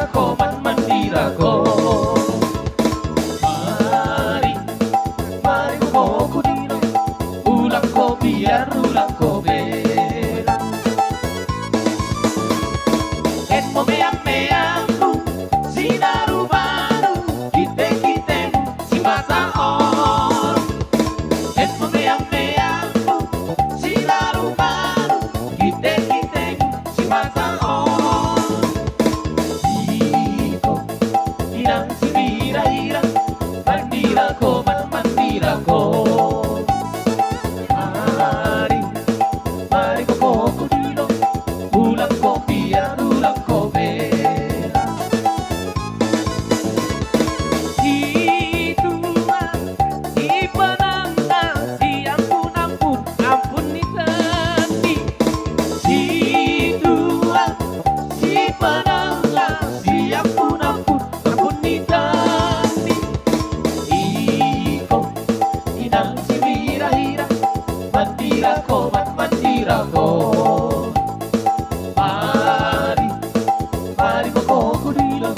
mandira ko, man mandira ko. Mari, mari krokodilo, ulang ko biar ulang ko bela. Et mo meang-meangmu, sinaru baru, kite-kite si masaon. Et mo meang-meangmu, sinaru baru, kite-kite si masaon. Iko, irang si bira-ira, mandira ko, man mandira ko. Mari, mari krokodilo, ulang ko biar ulang ko bela. Si Tuhan, si penanggal, si ampun ampun, ampun ni tadi. Si Tuhan, si penanggal, si ampun ampun, ampun ni tadi. Iko, inang si bira-ira, mandira ko, man mandira ko. Mari, mari krokodilo,